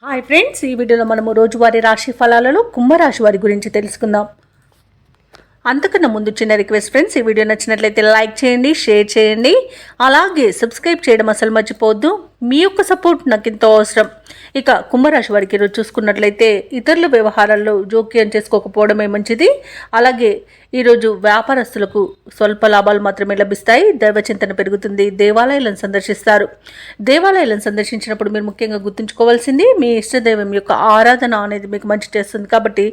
Hi friends, ఈ వీడియోలో మనము రోజువారీ రాశి ఫలాలలో కుంభరాశి వారి గురించి తెలుసుకుందాం. అంతకన్నా ముందు చిన్న రిక్వెస్ట్ ఫ్రెండ్స్, ఈ వీడియో నచ్చినట్లయితే లైక్ చేయండి, షేర్ చేయండి, అలాగే సబ్స్క్రైబ్ చేయడం అసలు మర్చిపోవద్దు. మీ యొక్క సపోర్ట్ నాకు ఎంతో అవసరం. ఇక కుంభరాశి వారికి ఈరోజు చూసుకున్నట్లయితే ఇతరుల వ్యవహారాల్లో జోక్యం చేసుకోకపోవడమే మంచిది. అలాగే ఈరోజు వ్యాపారస్తులకు స్వల్ప లాభాలు మాత్రమే లభిస్తాయి. దైవచింతన పెరుగుతుంది. దేవాలయాలను సందర్శిస్తారు. దేవాలయాలను సందర్శించినప్పుడు మీరు ముఖ్యంగా గుర్తుంచుకోవాల్సింది మీ ఇష్టదైవం యొక్క ఆరాధన అనేది మీకు మంచి చేస్తుంది. కాబట్టి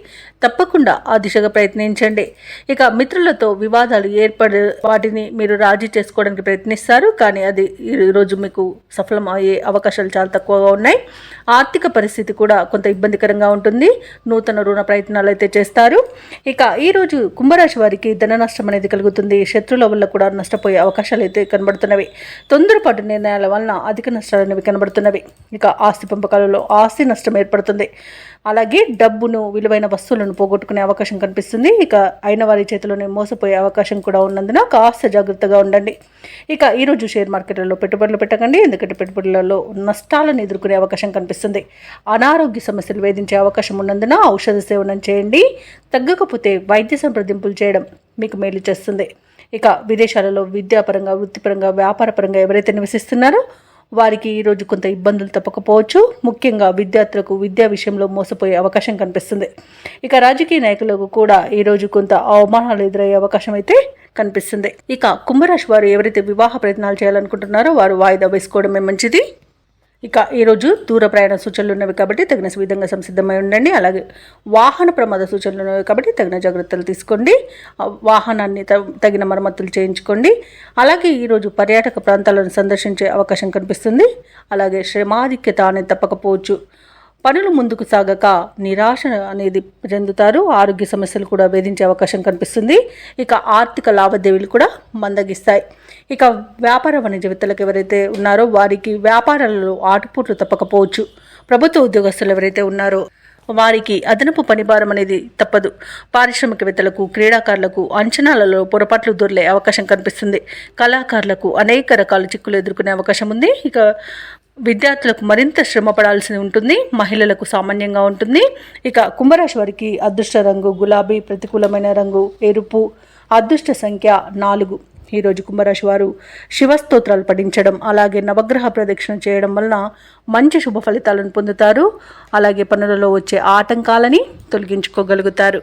తప్పకుండా ఆ దిశగా ప్రయత్నించండి. ఇక మిత్రులతో వివాదాలు ఏర్పడి వాటిని మీరు రాజీ చేసుకోవడానికి ప్రయత్నిస్తారు, కానీ అది ఈరోజు మీకు సఫలం అయ్యే అవకాశాలు చాలా తక్కువగా ఉన్నాయి. ఆర్థిక పరిస్థితి కూడా కొంత ఇబ్బందికరంగా ఉంటుంది. నూతన రుణ ప్రయత్నాలు అయితే చేస్తారు. ఇక ఈరోజు కుంభరాశి వారికి ధన నష్టం అనేది కలుగుతుంది. శత్రువుల వల్ల కూడా నష్టపోయే అవకాశాలు అయితే కనబడుతున్నవి. తొందరపాటు నిర్ణయాల వలన అధిక నష్టాలు అనేవి కనబడుతున్నవి. ఇక ఆస్తి పంపకాలలో ఆస్తి నష్టం ఏర్పడుతుంది. అలాగే డబ్బును, విలువైన వస్తువులను పోగొట్టుకునే అవకాశం కనిపిస్తుంది. ఇక అయిన వారి చేతిలోనే మోసపోయే అవకాశం కూడా ఉన్నందున కాస్త జాగ్రత్తగా ఉండండి. ఇక ఈరోజు షేర్ మార్కెట్లలో పెట్టుబడులు పెట్టకండి, ఎందుకంటే పెట్టుబడులలో నష్టాలను ఎదుర్కొనే అవకాశం కనిపిస్తుంది. అనారోగ్య సమస్యలు వేధించే అవకాశం ఉన్నందున ఔషధ సేవనం చేయండి. తగ్గకపోతే వైద్య సంప్రదింపులు చేయడం మీకు మేలు చేస్తుంది. ఇక విదేశాలలో విద్యాపరంగా, వృత్తిపరంగా, వ్యాపారపరంగా ఎవరైతే నివసిస్తున్నారో వారికి ఈరోజు కొంత ఇబ్బందులు తప్పకపోవచ్చు. ముఖ్యంగా విద్యార్థులకు విద్యా విషయంలో మోసపోయే అవకాశం కనిపిస్తుంది. ఇక రాజకీయ నాయకులకు కూడా ఈరోజు కొంత అవమానాలు ఎదురయ్యే అవకాశం అయితే కనిపిస్తుంది. ఇక కుంభరాశి వారు ఎవరైతే వివాహ ప్రయత్నాలు చేయాలనుకుంటున్నారో వారు వాయిదా వేసుకోవడమే మంచిది. ఇక ఈరోజు దూర ప్రయాణ సూచనలు ఉన్నవి కాబట్టి తగిన విధంగా సంసిద్ధమై ఉండండి. అలాగే వాహన ప్రమాద సూచనలు ఉన్నవి కాబట్టి తగిన జాగ్రత్తలు తీసుకోండి. వాహనాన్ని తగిన మరమ్మతులు చేయించుకోండి. అలాగే ఈరోజు పర్యాటక ప్రాంతాలను సందర్శించే అవకాశం కనిపిస్తుంది. అలాగే శ్రమాధిక్యత అనేది తప్పకపోవచ్చు. పనులు ముందుకు సాగక నిరాశ అనేది చెందుతారు. ఆరోగ్య సమస్యలు కూడా వేధించే అవకాశం కనిపిస్తుంది. ఇక ఆర్థిక లావాదేవీలు కూడా మందగిస్తాయి. ఇక వ్యాపార వాణిజ్యవేత్తలకు ఎవరైతే ఉన్నారో వారికి వ్యాపారాలలో ఆటుపోట్లు తప్పకపోవచ్చు. ప్రభుత్వ ఉద్యోగస్తులు ఎవరైతే ఉన్నారో వారికి అదనపు పనిభారం అనేది తప్పదు. పారిశ్రామికవేత్తలకు, క్రీడాకారులకు అంచనాలలో పొరపాట్లు దొర్లే అవకాశం కనిపిస్తుంది. కళాకారులకు అనేక రకాల చిక్కులు ఎదుర్కొనే అవకాశం ఉంది. ఇక విద్యార్థులకు మరింత శ్రమ పడాల్సి ఉంటుంది. మహిళలకు సామాన్యంగా ఉంటుంది. ఇక కుంభరాశి వారికి అదృష్ట రంగు గులాబీ, ప్రతికూలమైన రంగు ఎరుపు, అదృష్ట సంఖ్య 4. ఈరోజు కుంభరాశి వారు శివస్తోత్రాలు పఠించడం, అలాగే నవగ్రహ ప్రదక్షిణ చేయడం వలన మంచి శుభ ఫలితాలను పొందుతారు. అలాగే పనులలో వచ్చే ఆటంకాలని తొలగించుకోగలుగుతారు.